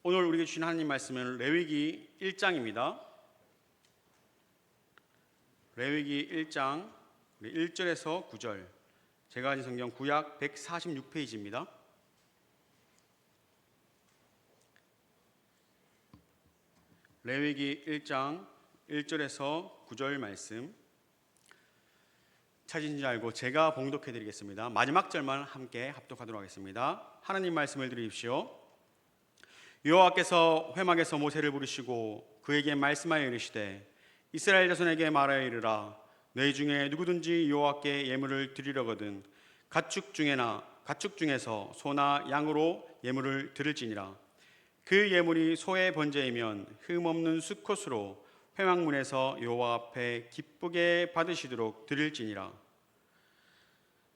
오늘 우리에게 주신 하나님 말씀은 레위기 1장입니다. 레위기 1장 1절에서 9절. 제가 가진 성경 구약 146페이지입니다. 레위기 1장 1절에서 9절 말씀 찾으신지 알고 제가 봉독해 드리겠습니다. 마지막 절만 함께 합독하도록 하겠습니다. 하나님 말씀을 드리십시오. 여호와께서 회막에서 모세를 부르시고 그에게 말씀하여 이르시되 이스라엘 자손에게 말하여 이르라. 너희 중에 누구든지 여호와께 예물을 드리려거든 가축 중에서 소나 양으로 예물을 드릴지니라. 그 예물이 소의 번제이면 흠없는 수컷으로 회막문에서 여호와 앞에 기쁘게 받으시도록 드릴지니라.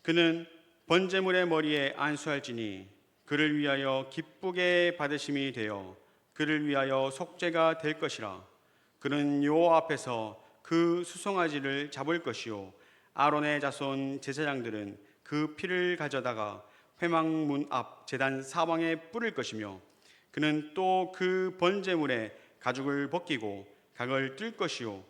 그는 번제물의 머리에 안수할지니 그를 위하여 기쁘게 받으심이 되어 그를 위하여 속죄가 될 것이라. 그는 여호와 앞에서 그 수송아지를 잡을 것이요 아론의 자손 제사장들은 그 피를 가져다가 회막문 앞 제단 사방에 뿌릴 것이며 그는 또 그 번제물의 가죽을 벗기고 각을 뜰 것이요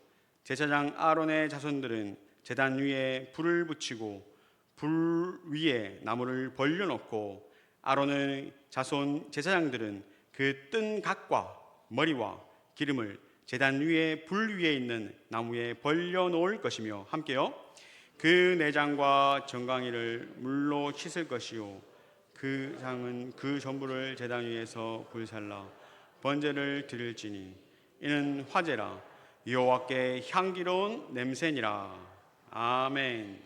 제사장 아론의 자손들은 제단 위에 불을 붙이고 불 위에 나무를 벌려놓고 아론의 자손 제사장들은 그 뜬 각과 머리와 기름을 제단 위에 불 위에 있는 나무에 벌려놓을 것이며 함께요 그 내장과 정강이를 물로 씻을 것이요 그 상은 그 전부를 제단 위에서 불살라 번제를 드릴지니 이는 화제라 여호와께 향기로운 냄새니라. 아멘.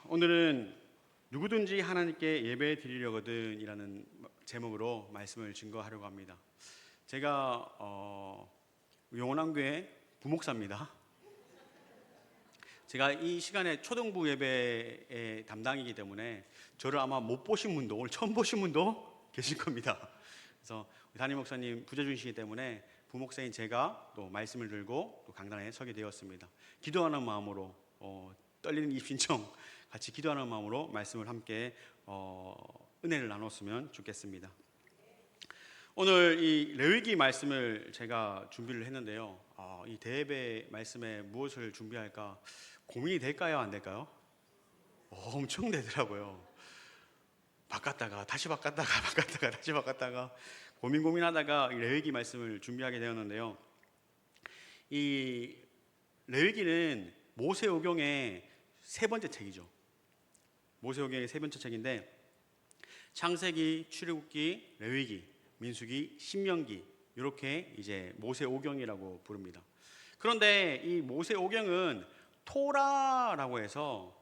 오늘은 누구든지 하나님께 예배 드리려거든 이라는 제목으로 말씀을 증거하려고 합니다. 제가 영원한교회 부목사입니다. 제가 이 시간에 초등부 예배의 담당이기 때문에 저를 아마 못 보신 분도 오늘 처음 보신 분도 계실 겁니다. 그래서 담임 목사님 부재 중이시기 때문에 부목사인 제가 또 말씀을 들고 또 강단에 서게 되었습니다. 기도하는 마음으로 떨리는 입신청 같이 기도하는 마음으로 말씀을 함께 은혜를 나눴으면 좋겠습니다. 오늘 이 레위기 말씀을 제가 준비를 했는데요. 이 대예배 말씀에 무엇을 준비할까 고민이 될까요? 안 될까요? 엄청 되더라고요. 바꿨다가 다시 바꿨다가 다시 바꿨다가 고민하다가 레위기 말씀을 준비하게 되었는데요. 이 레위기는 모세오경의 세 번째 책이죠. 모세오경의 세 번째 책인데 창세기, 출애굽기, 레위기, 민수기, 신명기 이렇게 이제 모세오경이라고 부릅니다. 그런데 이 모세오경은 토라라고 해서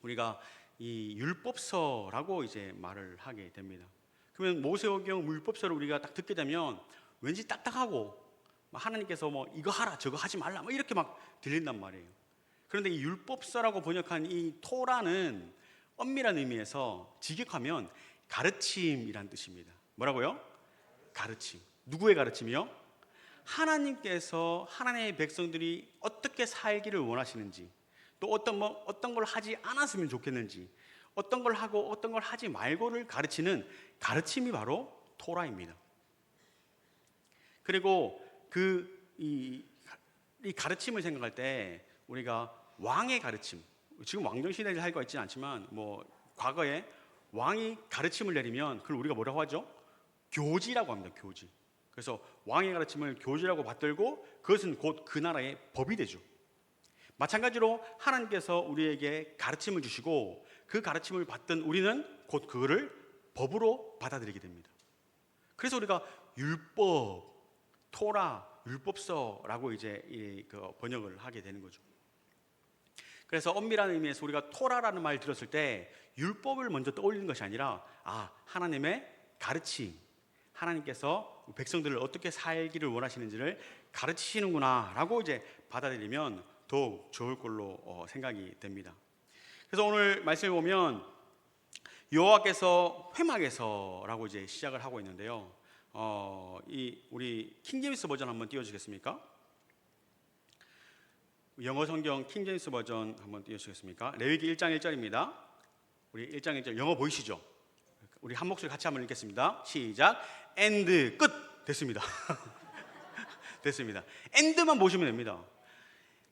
우리가 이 율법서라고 이제 말을 하게 됩니다. 그러면 모세오경 율법서를 우리가 딱 듣게 되면 왠지 딱딱하고 하나님께서 뭐 이거 하라 저거 하지 말라 뭐 이렇게 막 들린단 말이에요. 그런데 이 율법서라고 번역한 이 토라는 엄밀한 의미에서 직역하면 가르침이란 뜻입니다. 뭐라고요? 가르침. 누구의 가르침이요? 하나님께서 하나님의 백성들이 어떻게 살기를 원하시는지, 또 어떤 걸 하지 않았으면 좋겠는지, 어떤 걸 하고 어떤 걸 하지 말고를 가르치는 가르침이 바로 토라입니다. 그리고 이 가르침을 생각할 때 우리가 왕의 가르침, 지금 왕정시대를 살고 있지는 않지만 과거에 왕이 가르침을 내리면 그걸 우리가 뭐라고 하죠? 교지라고 합니다. 교지. 그래서 왕의 가르침을 교지라고 받들고 그것은 곧 그 나라의 법이 되죠. 마찬가지로 하나님께서 우리에게 가르침을 주시고 그 가르침을 받던 우리는 곧 그거를 법으로 받아들이게 됩니다. 그래서 우리가 율법, 토라, 율법서라고 이제 번역을 하게 되는 거죠. 그래서 엄밀한 의미에서 우리가 토라라는 말을 들었을 때 율법을 먼저 떠올리는 것이 아니라 하나님의 가르침, 하나님께서 백성들을 어떻게 살기를 원하시는지를 가르치시는구나 라고 이제 받아들이면 더욱 좋을 걸로 생각이 됩니다. 그래서 오늘 말씀을 보면 여호와께서 회막에서라고 이제 시작을 하고 있는데요. 우리 킹제임스 버전 한번 띄워주시겠습니까? 영어 성경 킹제임스 버전 한번 띄워주시겠습니까? 레위기 1장 1절입니다. 우리 1장 1절 영어 보이시죠? 우리 한 목소리 같이 한번 읽겠습니다. 시작. and 끝. 됐습니다. 됐습니다. and만 보시면 됩니다.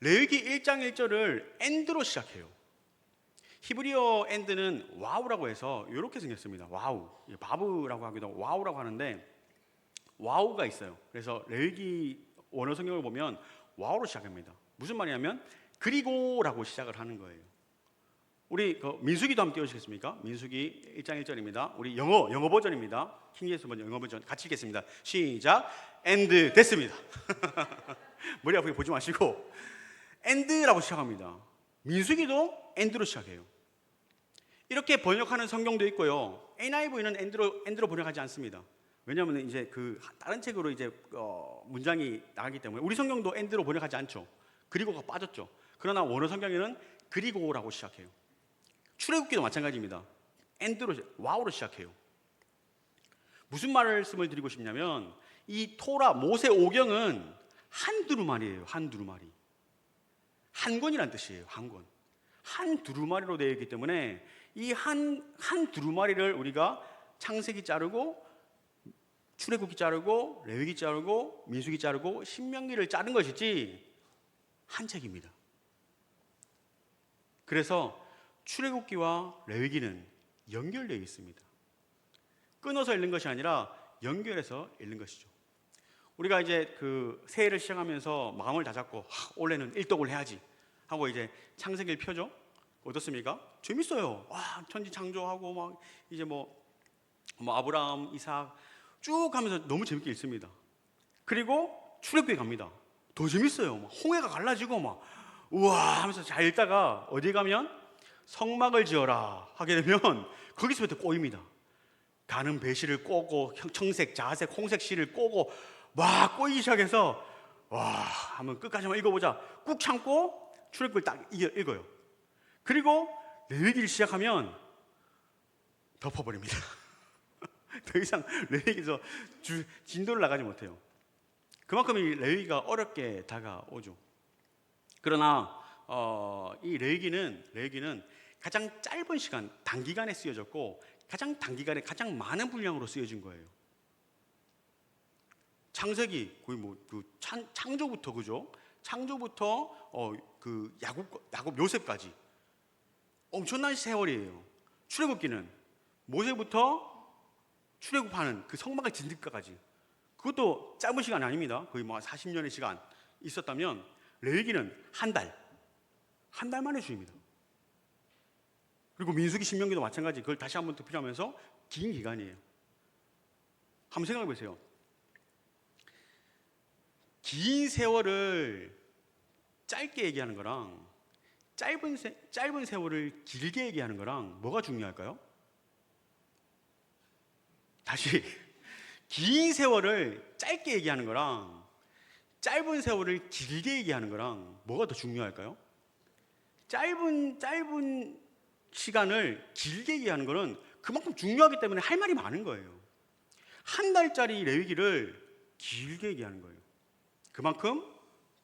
레위기 1장 1절을 and로 시작해요. 히브리어 and는 와우라고 해서 이렇게 생겼습니다. 와우, 바브라고 하기도 하고 와우라고 하는데 와우가 있어요. 그래서 레위기 원어 성경을 보면 와우로 시작합니다. 무슨 말이냐면 그리고라고 시작을 하는 거예요. 우리 민수기도 한번 띄워주시겠습니까? 민수기 1장 1절입니다. 우리 영어 버전입니다. 킹제임스 버전, 영어 버전 같이 읽겠습니다. 시작. and 됐습니다. 머리 아프게 보지 마시고 and라고 시작합니다. 민수기도 and로 시작해요. 이렇게 번역하는 성경도 있고요. NIV는 and로 번역하지 않습니다. 왜냐하면 이제 다른 책으로 이제 문장이 나가기 때문에 우리 성경도 and로 번역하지 않죠. 그리고가 빠졌죠. 그러나 원어 성경에는 그리고라고 시작해요. 출애굽기도 마찬가지입니다. and로 와우로 시작해요. 무슨 말씀을 드리고 싶냐면 이 토라 모세 오경은 한 두루마리예요. 한 두루마리. 한 권이란 뜻이에요. 한 권. 한 두루마리로 되어 있기 때문에 이 한 두루마리를 우리가 창세기 자르고 출애굽기 자르고 레위기 자르고 민수기 자르고 신명기를 자른 것이지 한 책입니다. 그래서 출애굽기와 레위기는 연결되어 있습니다. 끊어서 읽는 것이 아니라 연결해서 읽는 것이죠. 우리가 이제 새해를 시작하면서 마음을 다잡고 올해는 일독을 해야지 하고 이제 창세기를 펴죠. 어떻습니까? 재밌어요. 천지 창조하고 막 이제 뭐 아브라함, 이삭 쭉 하면서 너무 재밌게 읽습니다. 그리고 출애굽기 갑니다. 더 재밌어요. 막 홍해가 갈라지고 막 우와 하면서 잘 읽다가 어디 가면 성막을 지어라 하게 되면 거기서부터 꼬입니다. 가는 배실을 꼬고 청색, 자색, 홍색 실을 꼬고 막 꼬이기 시작해서 와 한번 끝까지 한번 읽어보자. 꾹 참고 출애굽기를 딱 읽어요. 그리고 레위기를 시작하면 덮어버립니다. 더 이상 레위기에서 진도를 나가지 못해요. 그만큼 이 레위기가 어렵게 다가오죠. 그러나 이 레위기는 가장 짧은 시간, 단기간에 쓰여졌고 가장 단기간에 가장 많은 분량으로 쓰여진 거예요. 창세기 거의 창조부터 그죠? 창조부터 야곱 요셉까지 엄청난 세월이에요. 출애굽기는 모세부터 출애굽하는 그 성막을 짓는 것까지 그것도 짧은 시간이 아닙니다. 거의 40년의 시간 있었다면 레위기는 한 달 만에 주입니다. 그리고 민수기 신명기도 마찬가지. 그걸 다시 한번 되풀이하면서 긴 기간이에요. 한번 생각해 보세요. 긴 세월을 짧게 얘기하는 거랑 짧은 세월을 길게 얘기하는 거랑 뭐가 중요할까요? 다시 긴 세월을 짧게 얘기하는 거랑 짧은 세월을 길게 얘기하는 거랑 뭐가 더 중요할까요? 짧은 시간을 길게 얘기하는 거는 그만큼 중요하기 때문에 할 말이 많은 거예요. 한 달짜리 레위기를 길게 얘기하는 거예요. 그만큼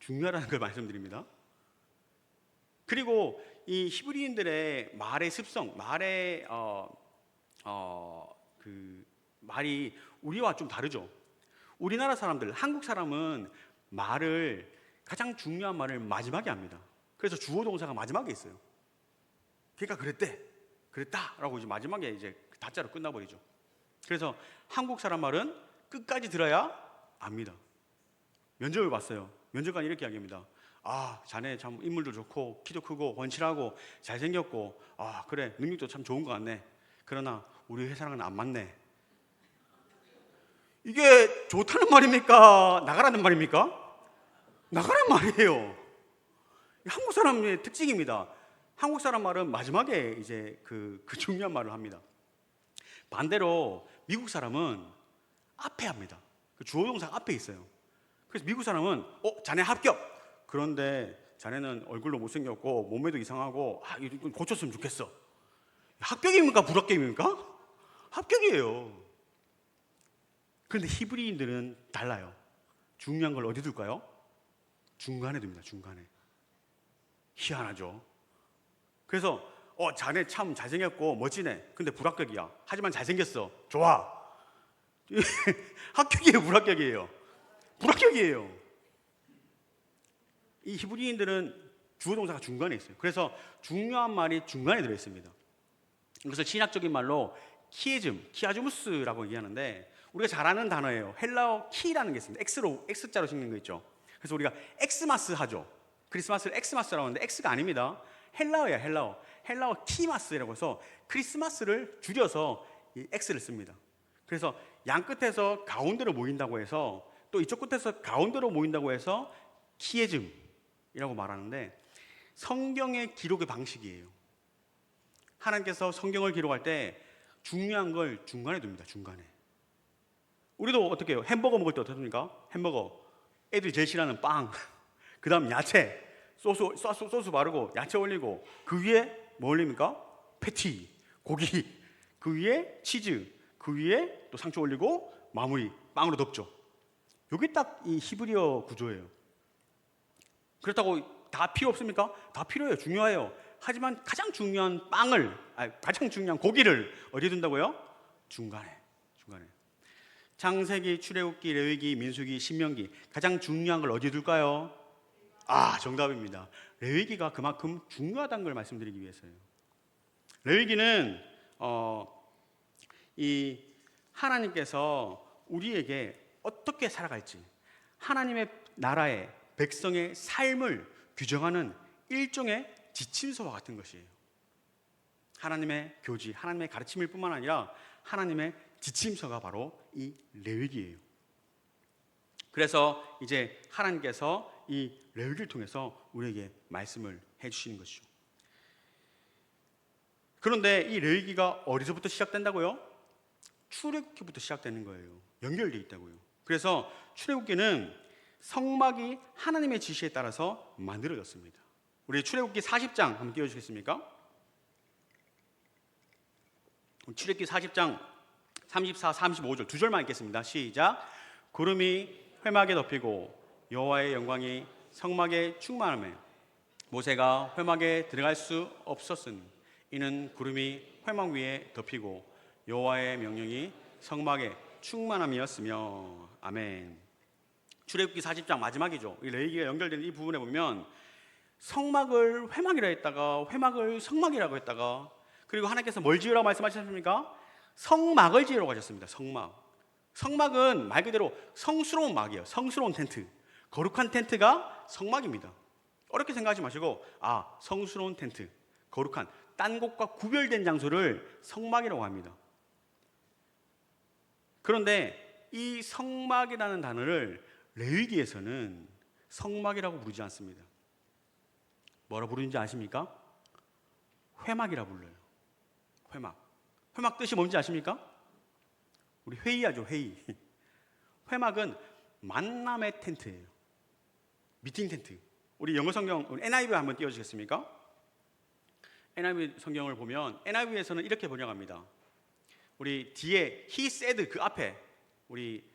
중요하다는 걸 말씀드립니다. 그리고 이 히브리인들의 말의 습성, 말이 우리와 좀 다르죠. 우리나라 사람들, 한국 사람은 말을 가장 중요한 말을 마지막에 합니다. 그래서 주어 동사가 마지막에 있어요. 그러니까 그랬다라고 이제 마지막에 이제 다짜로 끝나버리죠. 그래서 한국 사람 말은 끝까지 들어야 압니다. 면접을 봤어요. 면접관이 이렇게 이야기합니다. 자네 참 인물도 좋고 키도 크고 원칠하고 잘생겼고 그래 능력도 참 좋은 것 같네. 그러나 우리 회사랑은 안 맞네. 이게 좋다는 말입니까? 나가라는 말입니까? 나가라는 말이에요. 한국 사람의 특징입니다. 한국 사람 말은 마지막에 이제 그 중요한 말을 합니다. 반대로 미국 사람은 앞에 합니다. 그 주어 동사가 앞에 있어요. 그래서 미국 사람은 자네 합격. 그런데 자네는 얼굴도 못생겼고 몸매도 이상하고 이거 고쳤으면 좋겠어. 합격입니까? 불합격입니까? 합격이에요. 그런데 히브리인들은 달라요. 중요한 걸 어디 둘까요? 중간에 둡니다. 중간에. 희한하죠. 그래서 자네 참 잘생겼고 멋지네. 근데 불합격이야. 하지만 잘생겼어. 좋아. 합격이에요, 불합격이에요? 불합격이에요. 이 히브리인들은 주어 동사가 중간에 있어요. 그래서 중요한 말이 중간에 들어 있습니다. 그래서 신학적인 말로 키아즈무스라고 얘기하는데, 우리가 잘 아는 단어예요. 헬라어 키라는 게 있습니다. X자로 적는 거 있죠. 그래서 우리가 엑스마스 하죠. 크리스마스를 엑스마스라고 하는데 X가 아닙니다. 헬라어예요. 헬라어 키마스라고 해서 크리스마스를 줄여서 이 X를 씁니다. 그래서 양 끝에서 가운데로 모인다고 해서, 또 이쪽 끝에서 가운데로 모인다고 해서 키에즘이라고 말하는데, 성경의 기록의 방식이에요. 하나님께서 성경을 기록할 때 중요한 걸 중간에 둡니다. 중간에. 우리도 어떻게 해요? 햄버거 먹을 때 어떻습니까? 햄버거, 애들이 제일 싫어하는 빵, 그 다음 야채, 소스 바르고 야채 올리고, 그 위에 뭐 올립니까? 패티, 고기, 그 위에 치즈, 그 위에 또 상추 올리고 마무리 빵으로 덮죠. 이게 딱 이 히브리어 구조예요. 그렇다고 다 필요 없습니까? 다 필요해요. 중요해요. 하지만 가장 중요한 가장 중요한 고기를 어디에 둔다고요? 중간에. 창세기, 출애굽기, 레위기, 민수기, 신명기, 가장 중요한 걸 어디에 둘까요? 정답입니다. 레위기가 그만큼 중요하다는 걸 말씀드리기 위해서요. 레위기는 이 하나님께서 우리에게 어떻게 살아갈지, 하나님의 나라의 백성의 삶을 규정하는 일종의 지침서와 같은 것이에요. 하나님의 교지, 하나님의 가르침일 뿐만 아니라 하나님의 지침서가 바로 이 레위기예요. 그래서 이제 하나님께서 이 레위기를 통해서 우리에게 말씀을 해주시는 것이죠. 그런데 이 레위기가 어디서부터 시작된다고요? 출애굽기부터 시작되는 거예요. 연결되어 있다고요. 그래서 출애굽기는 성막이 하나님의 지시에 따라서 만들어졌습니다. 우리 출애굽기 40장 한번 띄워주시겠습니까? 출애굽기 40장 34, 35절 두 절만 읽겠습니다. 시작. 구름이 회막에 덮이고 여호와의 영광이 성막에 충만하며 모세가 회막에 들어갈 수 없었으니 이는 구름이 회막 위에 덮이고 여호와의 명령이 성막에 충만함이었으며. 아멘. 출애굽기 40장 마지막이죠. 이 레위기가 연결되는 이 부분에 보면 성막을 회막이라 했다가 회막을 성막이라고 했다가, 그리고 하나님께서 뭘 지으라고 말씀하셨습니까? 성막을 지으라고 하셨습니다. 성막은 말 그대로 성스러운 막이에요. 성스러운 텐트, 거룩한 텐트가 성막입니다. 어렵게 생각하지 마시고 성스러운 텐트, 거룩한, 딴 곳과 구별된 장소를 성막이라고 합니다. 그런데 이 성막이라는 단어를 레위기에서는 성막이라고 부르지 않습니다. 뭐라 부르는지 아십니까? 회막이라 불러요. 회막 뜻이 뭔지 아십니까? 우리 회의하죠, 회의. 회막은 만남의 텐트예요. 미팅 텐트. 우리 영어 성경, 우리 NIV 한번 띄워주시겠습니까? NIV 성경을 보면 NIV에서는 이렇게 번역합니다. 우리 뒤에 he said 그 앞에 우리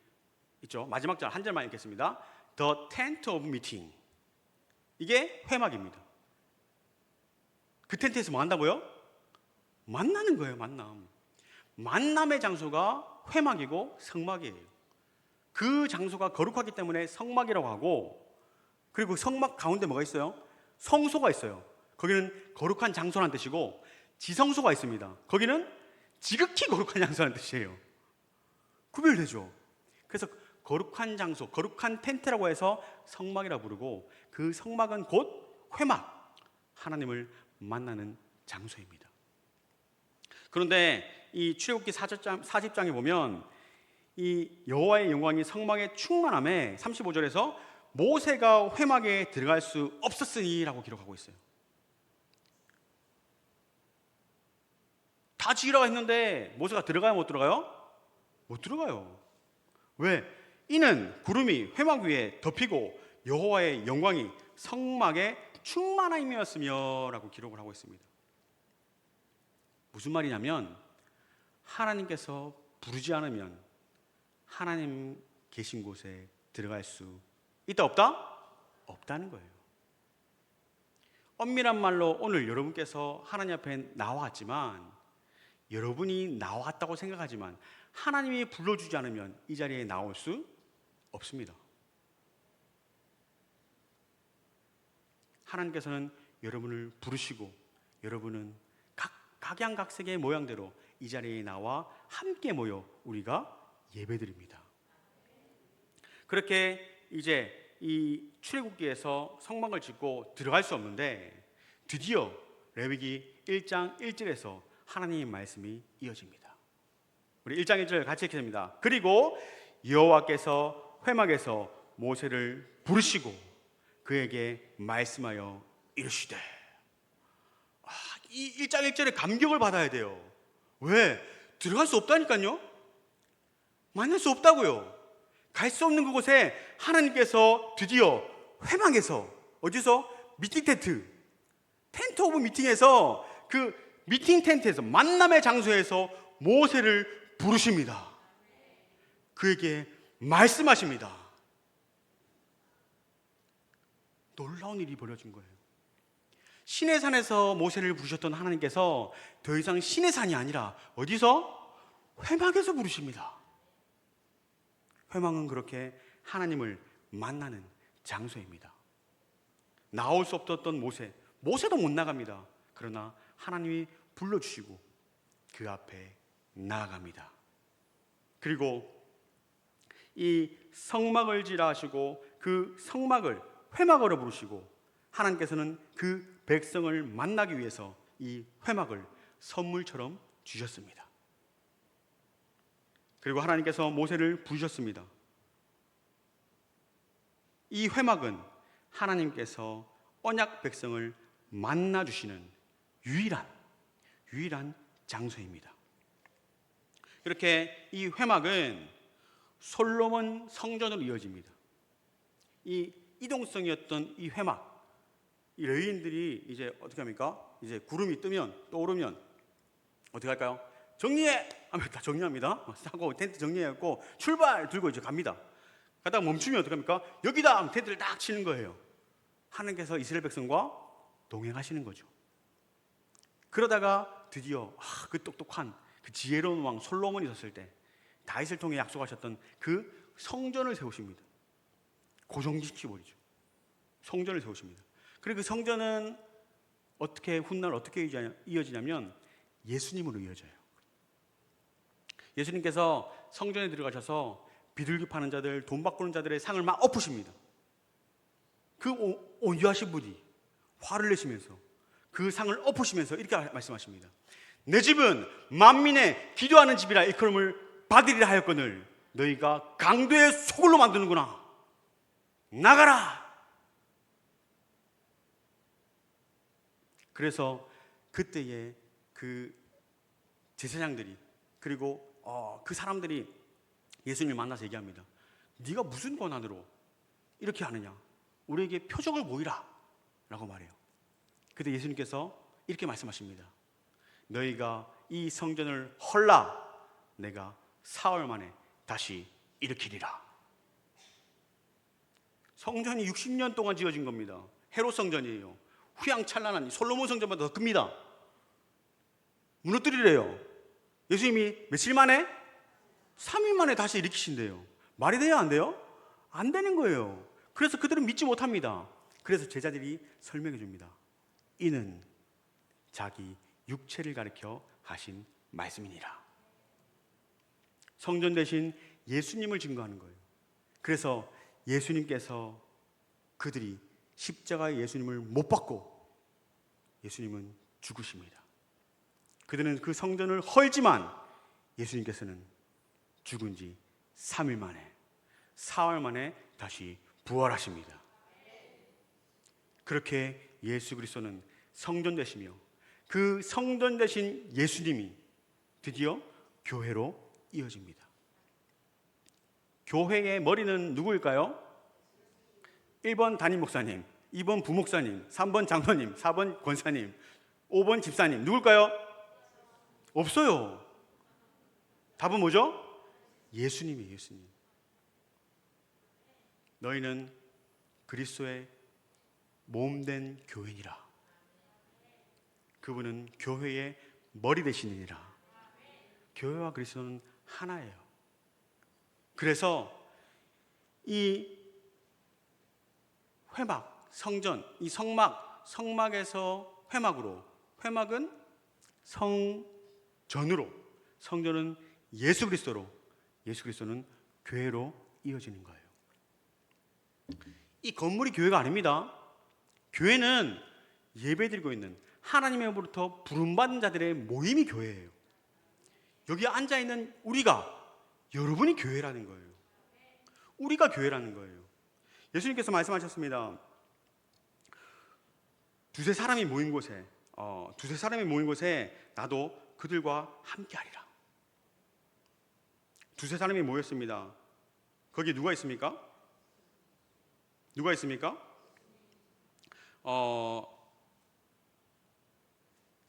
있죠, 마지막 절 한 절만 읽겠습니다. The tent of meeting. 이게 회막입니다. 그 텐트에서 뭐 한다고요? 만나는 거예요. 만남의 장소가 회막이고 성막이에요. 그 장소가 거룩하기 때문에 성막이라고 하고, 그리고 성막 가운데 뭐가 있어요? 성소가 있어요. 거기는 거룩한 장소라는 뜻이고, 지성소가 있습니다. 거기는 지극히 거룩한 장소라는 뜻이에요. 구별되죠. 그래서 거룩한 장소, 거룩한 텐트라고 해서 성막이라고 부르고, 그 성막은 곧 회막, 하나님을 만나는 장소입니다. 그런데 이 출애굽기 40장에 보면 이 여호와의 영광이 성막에 충만함에 35절에서 모세가 회막에 들어갈 수 없었으니라고 기록하고 있어요. 다 지으라고 했는데 모세가 들어가요, 못 들어가요? 못 들어가요. 왜? 이는 구름이 회막 위에 덮이고 여호와의 영광이 성막에 충만함이었으며 라고 기록을 하고 있습니다. 무슨 말이냐면 하나님께서 부르지 않으면 하나님 계신 곳에 들어갈 수 있다, 없다? 없다는 거예요. 엄밀한 말로 오늘 여러분께서 하나님 앞에 나왔지만, 여러분이 나왔다고 생각하지만 하나님이 불러주지 않으면 이 자리에 나올 수 없습니다. 하나님께서는 여러분을 부르시고 여러분은 각양각색의 모양대로 이 자리에 나와 함께 모여 우리가 예배드립니다. 그렇게 이제 이 출애굽기에서 성막을 짓고 들어갈 수 없는데 드디어 레위기 1장 1절에서 하나님의 말씀이 이어집니다. 우리 1장 1절 같이 읽겠습니다. 그리고 여호와께서 회막에서 모세를 부르시고 그에게 말씀하여 이르시되. 이 1장 1절에 감격을 받아야 돼요. 왜? 들어갈 수 없다니까요. 만날 수 없다고요. 갈 수 없는 그곳에 하나님께서 드디어 회막에서, 어디서? 미팅 텐트 오브 미팅에서, 그 미팅 텐트에서, 만남의 장소에서 모세를 부르십니다. 그에게 말씀하십니다. 놀라운 일이 벌어진 거예요. 시내산에서 모세를 부르셨던 하나님께서 더 이상 시내산이 아니라 어디서? 회막에서 부르십니다. 회막은 그렇게 하나님을 만나는 장소입니다. 나올 수 없었던 모세도 못 나갑니다. 그러나 하나님이 불러주시고 그 앞에 나아갑니다. 그리고 이 성막을 지라 하시고 그 성막을 회막으로 부르시고 하나님께서는 그 백성을 만나기 위해서 이 회막을 선물처럼 주셨습니다. 그리고 하나님께서 모세를 부르셨습니다. 이 회막은 하나님께서 언약 백성을 만나주시는 유일한 장소입니다. 이렇게 이 회막은 솔로몬 성전으로 이어집니다. 이 이동성이었던 이 회막, 이 레위인들이 이제 어떻게 합니까? 이제 구름이 뜨면, 떠오르면 어떻게 할까요? 정리해! 하면 다 정리합니다. 사고 텐트 정리해갖고 출발! 들고 이제 갑니다. 가다가 멈추면 어떻게 합니까? 여기다! 하면 텐트를 딱 치는 거예요. 하나님께서 이스라엘 백성과 동행하시는 거죠. 그러다가 드디어 그 똑똑한 그 지혜로운 왕 솔로몬이 있었을 때 다윗을 통해 약속하셨던 그 성전을 세우십니다. 고정시켜버리죠. 성전을 세우십니다. 그리고 그 성전은 훗날 어떻게 이어지냐면 예수님으로 이어져요. 예수님께서 성전에 들어가셔서 비둘기 파는 자들, 돈 바꾸는 자들의 상을 막 엎으십니다. 그 온유하신 분이 화를 내시면서 그 상을 엎으시면서 이렇게 말씀하십니다. 내 집은 만민의 기도하는 집이라 일컬음을 받으리라 하였거늘 너희가 강도의 소굴로 만드는구나. 나가라. 그래서 그때에 그 제사장들이 그리고 그 사람들이 예수님을 만나서 얘기합니다. 네가 무슨 권한으로 이렇게 하느냐? 우리에게 표적을 보이라 라고 말해요. 그때 예수님께서 이렇게 말씀하십니다. 너희가 이 성전을 헐라 내가 4월 만에 다시 일으키리라. 성전이 60년 동안 지어진 겁니다. 헤롯 성전이에요. 휘황찬란한 솔로몬 성전보다 더 큽니다. 무너뜨리래요. 예수님이 며칠 만에? 3일 만에 다시 일으키신대요. 말이 돼요? 안 돼요? 안 되는 거예요. 그래서 그들은 믿지 못합니다. 그래서 제자들이 설명해 줍니다. 이는 자기 육체를 가리켜 하신 말씀이니라. 성전 대신 예수님을 증거하는 거예요. 그래서 예수님께서 그들이 십자가에 예수님을 못 박고 예수님은 죽으십니다. 그들은 그 성전을 헐지만 예수님께서는 죽은 지 3일 만에 4월 만에 다시 부활하십니다. 그렇게 예수 그리스도는 성전 되시며 그 성전 되신 예수님이 드디어 교회로 이어집니다. 교회의 머리는 누구일까요? 1번 담임 목사님, 2번 부목사님, 3번 장로님, 4번 권사님, 5번 집사님. 누굴까요? 없어요. 답은 뭐죠? 예수님이에요. 예수님. 너희는 그리스도의 몸된 교회니라. 그분은 교회의 머리 되시느니라. 교회와 그리스도는 하나예요. 그래서 이 회막, 성전, 이 성막에서 회막으로, 회막은 성전으로, 성전은 예수 그리스도로, 예수 그리스도는 교회로 이어지는 거예요. 이 건물이 교회가 아닙니다. 교회는 예배드리고 있는 하나님으로부터 부름받은 자들의 모임이 교회예요. 여기 앉아있는 우리가, 여러분이 교회라는 거예요. 우리가 교회라는 거예요. 예수님께서 말씀하셨습니다. 두세 사람이 모인 곳에 나도 그들과 함께하리라. 두세 사람이 모였습니다. 거기 누가 있습니까? 누가 있습니까?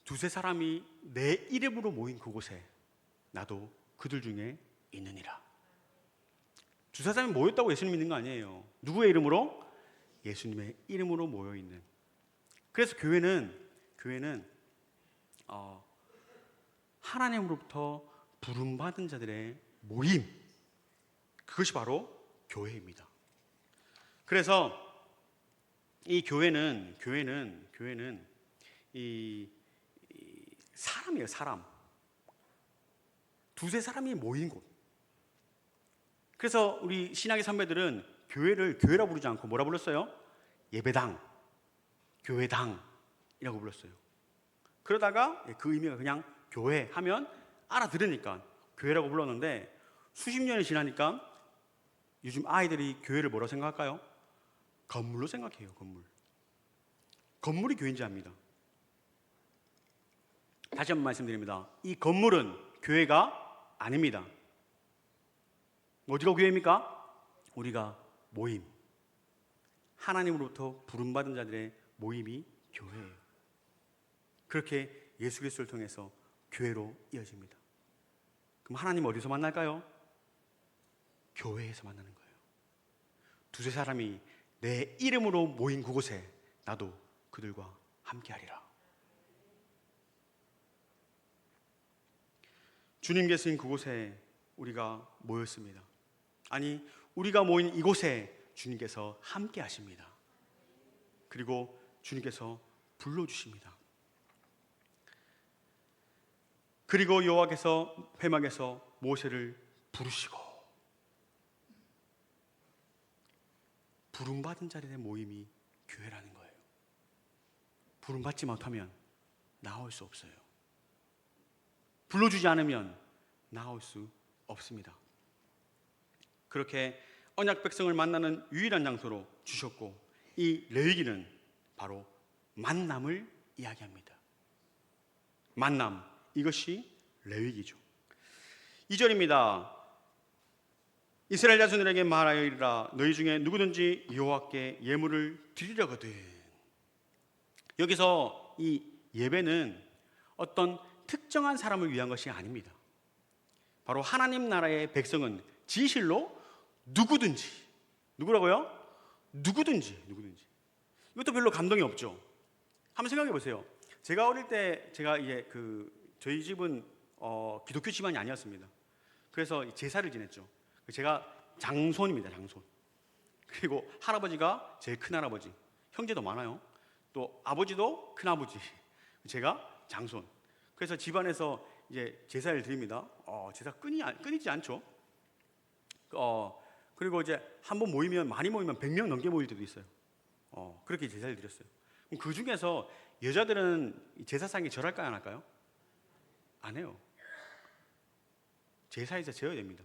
두세 사람이 내 이름으로 모인 그곳에 나도 그들 중에 있느니라. 두세 사람이 모였다고 예수님 믿는 거 아니에요. 누구의 이름으로? 예수님의 이름으로 모여있는. 그래서 교회는 하나님으로부터 부름받은 자들의 모임, 그것이 바로 교회입니다. 그래서 이 교회는 이 사람이에요. 사람. 두세 사람이 모인 곳. 그래서 우리 신약의 선배들은 교회를 교회라 부르지 않고 뭐라 불렀어요? 예배당, 교회당이라고 불렀어요. 그러다가 그 의미가 그냥 교회 하면 알아들으니까 교회라고 불렀는데, 수십 년이 지나니까 요즘 아이들이 교회를 뭐라고 생각할까요? 건물로 생각해요. 건물이 교회인지 압니다. 다시 한번 말씀드립니다. 이 건물은 교회가 아닙니다. 어디가 교회입니까? 우리가 모임, 하나님으로부터 부름받은 자들의 모임이 교회예요. 그렇게 예수 그리스도를 통해서 교회로 이어집니다. 그럼 하나님 어디서 만날까요? 교회에서 만나는 거예요. 두세 사람이 내 이름으로 모인 그곳에 나도 그들과 함께하리라. 주님 계신 그곳에 우리가 모였습니다. 아니, 우리가 모인 이곳에 주님께서 함께 하십니다. 그리고 주님께서 불러주십니다. 그리고 여호와께서 회막에서 모세를 부르시고, 부름받은 자들의 모임이 교회라는 거예요. 부름받지 못하면 나올 수 없어요. 불러주지 않으면 나올 수 없습니다. 그렇게 언약 백성을 만나는 유일한 장소로 주셨고, 이 레위기는 바로 만남을 이야기합니다. 만남, 이것이 레위기죠. 2절입니다. 이스라엘 자손들에게 말하여 이르라. 너희 중에 누구든지 여호와께 예물을 드리려거든. 여기서 이 예배는 어떤 특정한 사람을 위한 것이 아닙니다. 바로 하나님 나라의 백성은 진실로 누구든지, 누구라고요? 누구든지. 이것도 별로 감동이 없죠. 한번 생각해 보세요. 제가 어릴 때 이제 저희 집은 기독교 집안이 아니었습니다. 그래서 제사를 지냈죠. 제가 장손입니다. 장손. 그리고 할아버지가 제일 큰 할아버지, 형제도 많아요. 또 아버지도 큰 아버지, 제가 장손. 그래서 집안에서 이제 제사를 드립니다. 제사 끊이지 않죠. 그리고 이제 한번 많이 모이면 100명 넘게 모일 때도 있어요. 그렇게 제사를 드렸어요. 그럼 그 중에서 여자들은 제사상에 절할까요, 안 할까요? 안 해요. 제사에서 제어야 됩니다.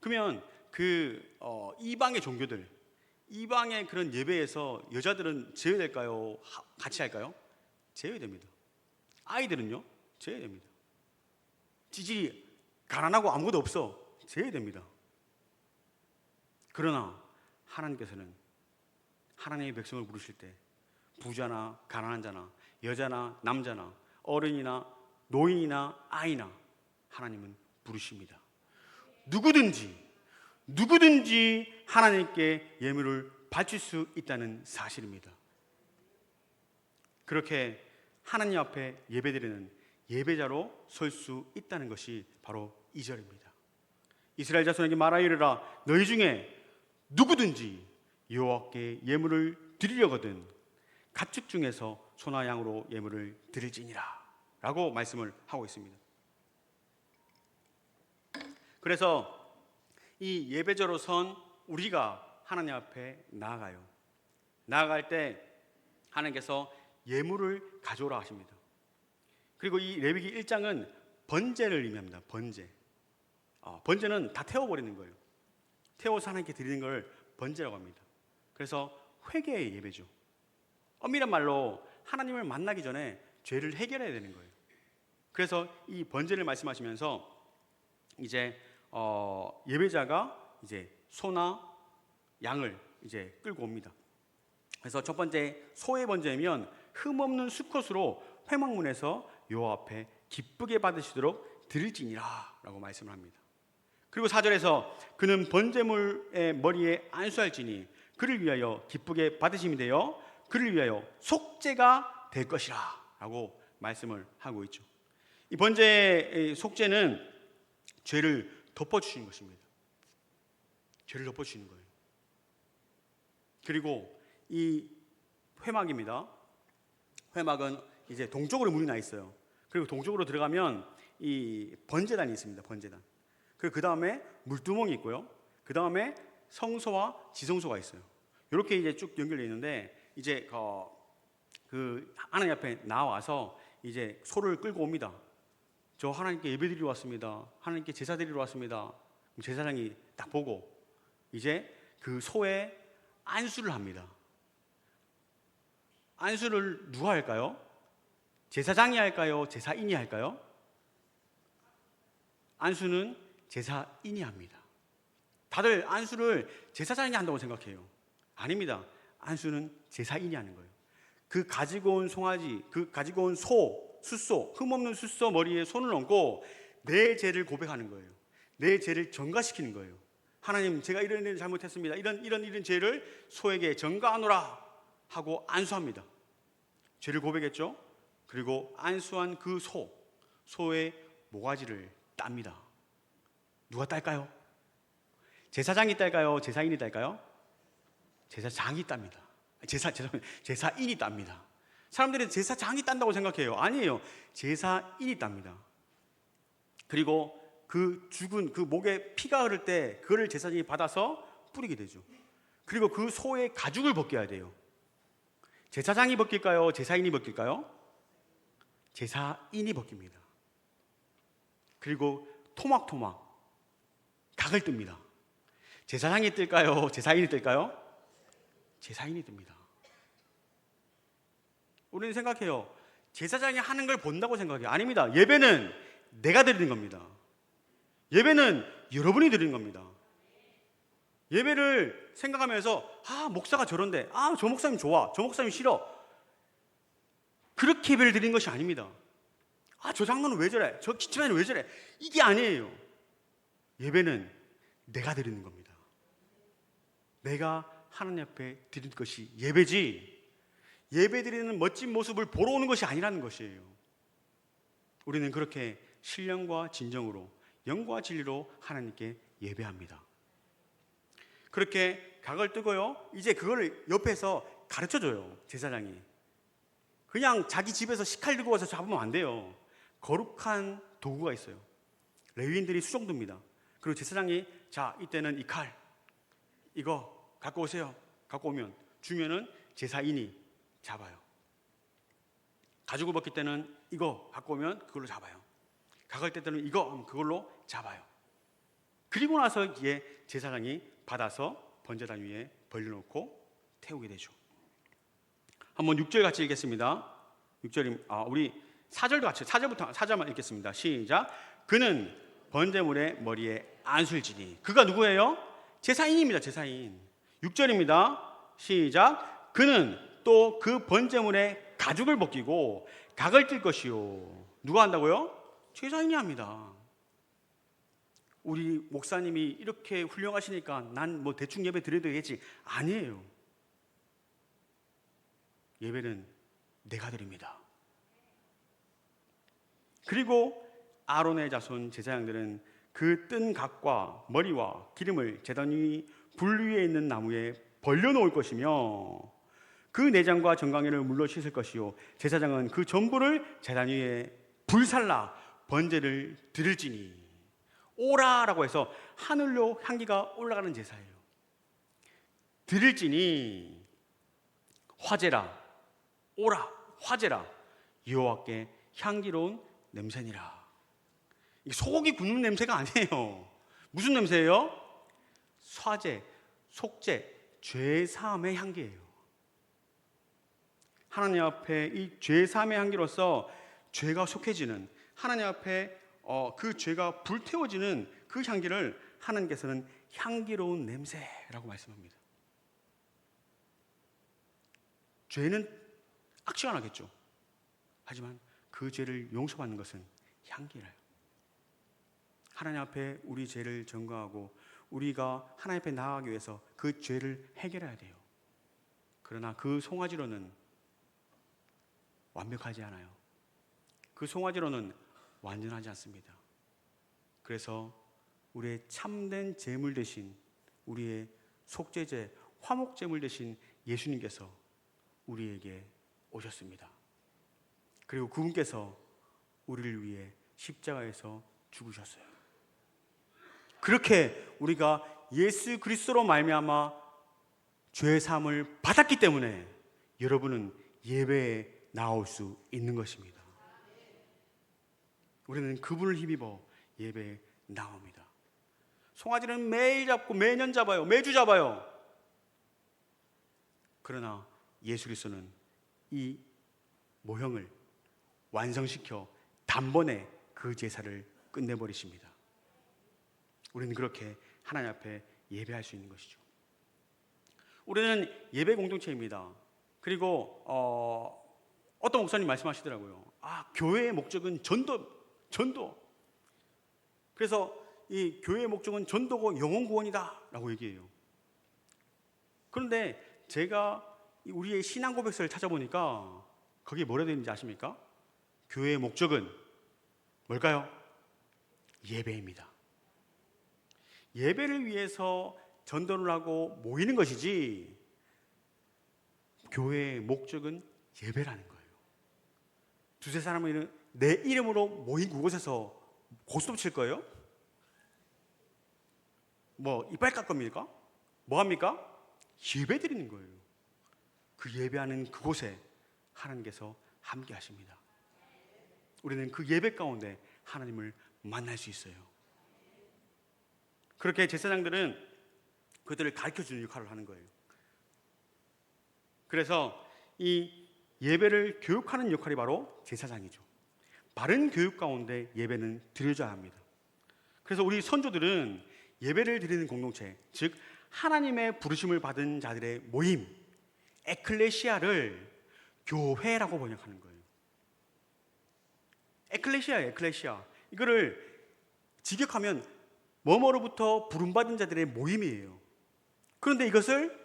그러면 이방의 종교들, 이방의 그런 예배에서 여자들은 제어야 될까요? 같이 할까요? 제어야 됩니다. 아이들은요? 제어야 됩니다. 찌질이 가난하고 아무것도 없어, 제어야 됩니다. 그러나 하나님께서는 하나님의 백성을 부르실 때 부자나 가난한 자나 여자나 남자나 어른이나 노인이나 아이나 하나님은 부르십니다. 누구든지 하나님께 예물을 바칠 수 있다는 사실입니다. 그렇게 하나님 앞에 예배드리는 예배자로 설 수 있다는 것이 바로 이 절입니다. 이스라엘 자손에게 말하여 이르라, 너희 중에 누구든지 여호와께 예물을 드리려거든 가축 중에서 소나 양으로 예물을 드릴지니라 라고 말씀을 하고 있습니다. 그래서 이 예배자로 선 우리가 하나님 앞에 나아가요. 나아갈 때 하나님께서 예물을 가져오라 하십니다. 그리고 이 레위기 1장은 번제를 의미합니다. 번제. 번제는 다 태워버리는 거예요. 태워서 하나님께 드리는 걸 번제라고 합니다. 그래서 회개의 예배죠. 엄밀한 말로 하나님을 만나기 전에 죄를 해결해야 되는 거예요. 그래서 이 번제를 말씀하시면서 이제 예배자가 이제 소나 양을 이제 끌고 옵니다. 그래서 첫 번째 소의 번제면 흠없는 수컷으로 회막문에서 여호와 앞에 기쁘게 받으시도록 드릴지니라 라고 말씀을 합니다. 그리고 4절에서 그는 번제물의 머리에 안수할지니 그를 위하여 기쁘게 받으심이 되어 그를 위하여 속죄가 될 것이라 라고 말씀을 하고 있죠. 이 번제의 속죄는 죄를 덮어주시는 것입니다. 죄를 덮어주시는 거예요. 그리고 이 회막입니다. 회막은 이제 동쪽으로 문이 나 있어요. 그리고 동쪽으로 들어가면 이 번제단이 있습니다. 번제단. 그리고 그 다음에 물두멍이 있고요. 그 다음에 성소와 지성소가 있어요. 이렇게 이제 쭉 연결되어 있는데 이제 그 하나님 앞에 나와서 이제 소를 끌고 옵니다. 저 하나님께 예배드리러 왔습니다. 하나님께 제사 드리러 왔습니다. 제사장이 딱 보고 이제 그 소에 안수를 합니다. 안수를 누가 할까요? 제사장이 할까요? 제사인이 할까요? 안수는 제사인이 합니다. 다들 안수를 제사장이 한다고 생각해요. 아닙니다. 안수는 제사인이 하는 거예요. 그 가지고 온 송아지, 그 가지고 온 소, 숫소, 흠없는 숫소 머리에 손을 얹고 내 죄를 고백하는 거예요. 내 죄를 전가시키는 거예요. 하나님, 제가 이런 잘못했습니다. 이런 죄를 소에게 전가하노라 하고 안수합니다. 죄를 고백했죠. 그리고 안수한 그 소의 모가지를 땁니다. 누가 딸까요? 제사장이 딸까요? 제사인이 딸까요? 제사장이 땁니다. 제사인이 땁니다. 사람들이 제사장이 딴다고 생각해요. 아니에요. 제사인이 땁니다. 그리고 그 죽은 그 목에 피가 흐를 때 그를 제사장이 받아서 뿌리게 되죠. 그리고 그 소의 가죽을 벗겨야 돼요. 제사장이 벗길까요? 제사인이 벗길까요? 제사인이 벗깁니다. 그리고 토막토막 각을 뜹니다. 제사장이 뜰까요? 제사인이 뜰까요? 제사인이 뜹니다. 우리는 생각해요. 제사장이 하는 걸 본다고 생각해요. 아닙니다. 예배는 내가 드리는 겁니다. 예배는 여러분이 드리는 겁니다. 예배를 생각하면서 목사가 저런데 저 목사님 좋아, 저 목사님 싫어, 그렇게 예배를 드리는 것이 아닙니다. 저 장로는 왜 저래, 저 기침하는 왜 저래, 이게 아니에요. 예배는 내가 드리는 겁니다. 내가 하나님 앞에 드리는 것이 예배지, 예배 드리는 멋진 모습을 보러 오는 것이 아니라는 것이에요. 우리는 그렇게 신령과 진정으로 영과 진리로 하나님께 예배합니다. 그렇게 각을 뜨고요. 이제 그걸 옆에서 가르쳐줘요. 제사장이. 그냥 자기 집에서 식칼 들고 와서 잡으면 안 돼요. 거룩한 도구가 있어요. 레위인들이 수종듭니다. 그리고 제사장이 자, 이때는 이 칼, 이거 갖고 오세요. 갖고 오면 주면은 제사인이 잡아요. 가죽을 벗길 때는 이거 갖고 오면 그걸로 잡아요. 각을 뗄 때는 이거 하면 그걸로 잡아요. 그리고 나서 이제 제사장이 받아서 번제단 위에 벌려놓고 태우게 되죠. 한번 6절 같이 읽겠습니다. 6절이 우리 4절도 같이 4절만 읽겠습니다. 시작. 그는 번제물의 머리에 안술지니. 그가 누구예요? 제사인입니다. 제사인. 6절입니다. 시작. 그는 또 그 번제물의 가죽을 벗기고 각을 뜰 것이요. 누가 한다고요? 제사인이 합니다. 우리 목사님이 이렇게 훌륭하시니까 난 뭐 대충 예배 드려도 되겠지. 아니에요. 예배는 내가 드립니다. 그리고 아론의 자손 제사장들은 그 뜬 각과 머리와 기름을 제단 위 불 위에 있는 나무에 벌려놓을 것이며 그 내장과 정강이를 물로 씻을 것이요 제사장은 그 전부를 제단 위에 불살라 번제를 드릴지니. 오라라고 해서 하늘로 향기가 올라가는 제사예요. 드릴지니 화제라, 오라 화제라, 여호와께 향기로운 냄새니라. 소고기 굽는 냄새가 아니에요. 무슨 냄새예요? 화제, 속죄, 죄사함의 향기예요. 하나님 앞에 이 죄사함의 향기로서 죄가 속해지는, 하나님 앞에 그 죄가 불태워지는 그 향기를 하나님께서는 향기로운 냄새라고 말씀합니다. 죄는 악취가 나겠죠. 하지만 그 죄를 용서받는 것은 향기라요. 하나님 앞에 우리 죄를 전가하고 우리가 하나님 앞에 나아가기 위해서 그 죄를 해결해야 돼요. 그러나 그 송아지로는 완벽하지 않아요. 그 송아지로는 완전하지 않습니다. 그래서 우리의 참된 제물 대신, 우리의 속죄제, 화목제물 대신 예수님께서 우리에게 오셨습니다. 그리고 그분께서 우리를 위해 십자가에서 죽으셨어요. 그렇게 우리가 예수 그리스도로 말미암아 죄 사함을 받았기 때문에 여러분은 예배에 나올 수 있는 것입니다. 우리는 그분을 힘입어 예배에 나옵니다. 송아지는 매일 잡고 매년 잡아요. 매주 잡아요. 그러나 예수 그리스도는 이 모형을 완성시켜 단번에 그 제사를 끝내버리십니다. 우리는 그렇게 하나님 앞에 예배할 수 있는 것이죠. 우리는 예배 공동체입니다. 그리고 어떤 목사님 말씀하시더라고요. 교회의 목적은 전도. 그래서 이 교회의 목적은 전도고 영혼 구원이다 라고 얘기해요. 그런데 제가 우리의 신앙 고백서를 찾아보니까 거기에 뭐라 되어 있는지 아십니까? 교회의 목적은 뭘까요? 예배입니다. 예배를 위해서 전도를 하고 모이는 것이지, 교회의 목적은 예배라는 거예요. 두세 사람은 내 이름으로 모인 그곳에서 고스톱 칠 거예요? 이빨 깎 겁니까? 뭐 합니까? 예배 드리는 거예요. 그 예배하는 그곳에 하나님께서 함께 하십니다. 우리는 그 예배 가운데 하나님을 만날 수 있어요. 그렇게 제사장들은 그들을 가르쳐주는 역할을 하는 거예요. 그래서 이 예배를 교육하는 역할이 바로 제사장이죠. 바른 교육 가운데 예배는 드려져야 합니다. 그래서 우리 선조들은 예배를 드리는 공동체, 즉 하나님의 부르심을 받은 자들의 모임, 에클레시아를 교회라고 번역하는 거예요. 에클레시아예요, 에클레시아. 이거를 직역하면 뭐뭐로부터 부름받은 자들의 모임이에요. 그런데 이것을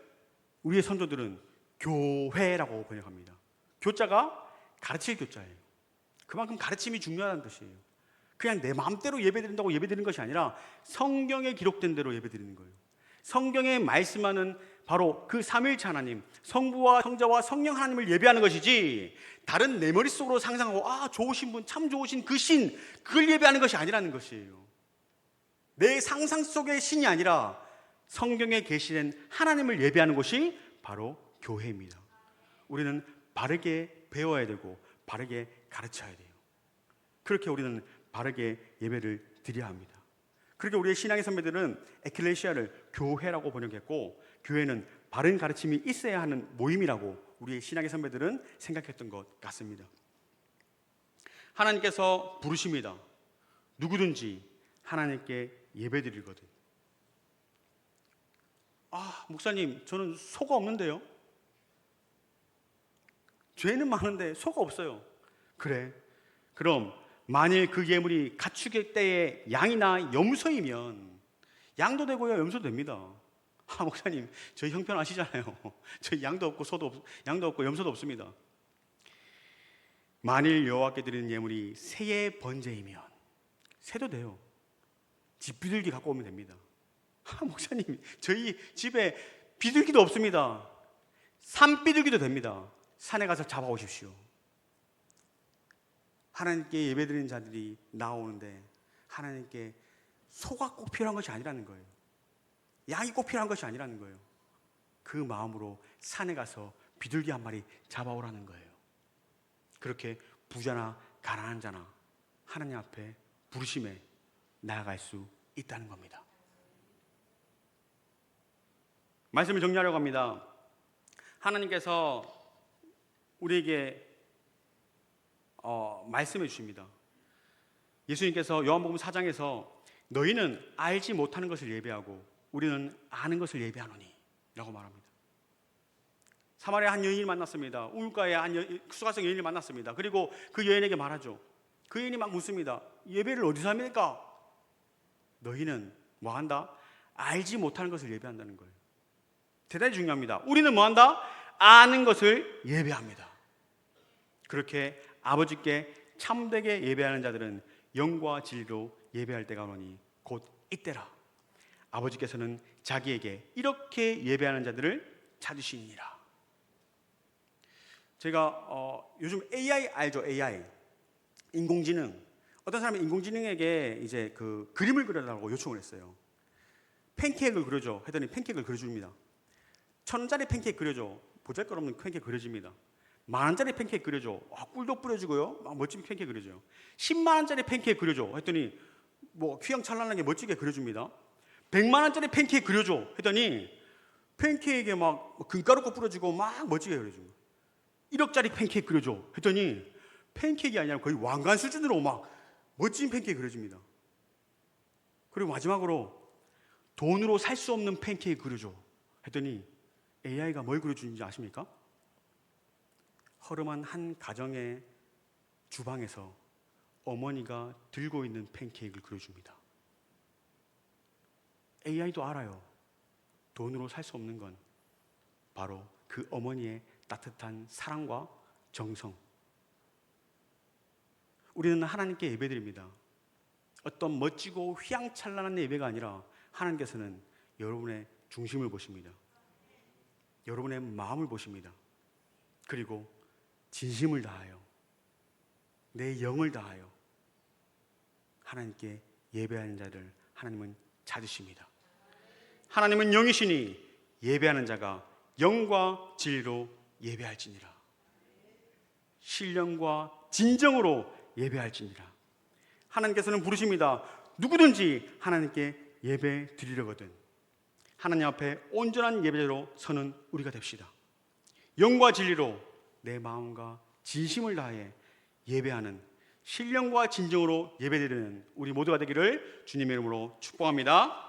우리의 선조들은 교회라고 번역합니다. 교자가 가르칠 교자예요. 그만큼 가르침이 중요하다는 뜻이에요. 그냥 내 마음대로 예배드린다고 예배드리는 것이 아니라 성경에 기록된 대로 예배드리는 거예요. 성경에 말씀하는 바로 그 삼위일체 하나님, 성부와 성자와 성령 하나님을 예배하는 것이지, 다른 내 머릿속으로 상상하고 좋으신 분, 참 좋으신 그 신, 그걸 예배하는 것이 아니라는 것이에요. 내 상상 속의 신이 아니라 성경에 계시된 하나님을 예배하는 것이 바로 교회입니다. 우리는 바르게 배워야 되고 바르게 가르쳐야 돼요. 그렇게 우리는 바르게 예배를 드려야 합니다. 그렇게 우리의 신앙의 선배들은 에클레시아를 교회라고 번역했고, 교회는 바른 가르침이 있어야 하는 모임이라고 우리의 신앙의 선배들은 생각했던 것 같습니다. 하나님께서 부르십니다. 누구든지 하나님께 예배드리거든. 목사님, 저는 소가 없는데요? 죄는 많은데 소가 없어요. 그래, 그럼 만일 그 예물이 가축의 때에 양이나 염소이면 양도 되고요, 염소도 됩니다. 목사님, 저희 형편 아시잖아요. 저희 양도 없고 염소도 없습니다. 만일 여호와께 드리는 예물이 새의 번제이면, 새도 돼요. 집 비둘기 갖고 오면 됩니다. 목사님, 저희 집에 비둘기도 없습니다. 산 비둘기도 됩니다. 산에 가서 잡아오십시오. 하나님께 예배드리는 자들이 나오는데 하나님께 소가 꼭 필요한 것이 아니라는 거예요. 양이 꼭 필요한 것이 아니라는 거예요. 그 마음으로 산에 가서 비둘기 한 마리 잡아오라는 거예요. 그렇게 부자나 가난한 자나 하나님 앞에 부르심에 나아갈 수 있다는 겁니다. 말씀을 정리하려고 합니다. 하나님께서 우리에게 말씀해 주십니다. 예수님께서 요한복음 4장에서 너희는 알지 못하는 것을 예배하고 우리는 아는 것을 예배하노니 라고 말합니다. 사마리아 한 여인을 만났습니다. 우물가에 한 수가성 여인을 만났습니다. 그리고 그 여인에게 말하죠. 그 여인이 막 묻습니다. 예배를 어디서 합니까? 너희는 뭐한다? 알지 못하는 것을 예배한다는 거예요. 대단히 중요합니다. 우리는 뭐한다? 아는 것을 예배합니다. 그렇게 아버지께 참되게 예배하는 자들은 영과 진리로 예배할 때가 오노니 곧 이때라. 아버지께서는 자기에게 이렇게 예배하는 자들을 찾으시니라. 제가 요즘 AI 알죠? AI 인공지능. 어떤 사람이 인공지능에게 이제 그 그림을 그려달라고 요청을 했어요. 팬케이크를 그려줘 했더니 팬케이크를 그려줍니다. 1,000원짜리 팬케이크 그려줘. 보잘것없는 팬케이크 그려집니다. 10,000원짜리 팬케이크 그려줘. 꿀도 뿌려주고요. 막 멋진 팬케이크 그려줘요. 100,000원짜리 팬케이크 그려줘 했더니 뭐 휘황찬란하게 멋지게 그려줍니다. 100,000원짜리 팬케이크 그려줘 했더니 팬케이크에 막 금가루국 뿌려주고 막 멋지게 그려줍니다. 1억짜리 팬케이크 그려줘 했더니 팬케이크가 아니라 거의 왕관 수준으로 막 멋진 팬케이크 그려집니다. 그리고 마지막으로 돈으로 살 수 없는 팬케이크 그려줘 했더니 AI가 뭘 그려주는지 아십니까? 허름한 한 가정의 주방에서 어머니가 들고 있는 팬케이크를 그려줍니다. AI도 알아요. 돈으로 살 수 없는 건 바로 그 어머니의 따뜻한 사랑과 정성. 우리는 하나님께 예배드립니다. 어떤 멋지고 휘황찬란한 예배가 아니라 하나님께서는 여러분의 중심을 보십니다. 여러분의 마음을 보십니다. 그리고 진심을 다하여 내 영을 다하여 하나님께 예배하는 자를 하나님은 찾으십니다. 하나님은 영이시니 예배하는 자가 영과 진리로 예배할지니라. 신령과 진정으로 예배할지니라. 하나님께서는 부르십니다. 누구든지 하나님께 예배 드리려거든 하나님 앞에 온전한 예배자로 서는 우리가 됩시다. 영과 진리로 내 마음과 진심을 다해 예배하는 신령과 진정으로 예배드리는 우리 모두가 되기를 주님의 이름으로 축복합니다.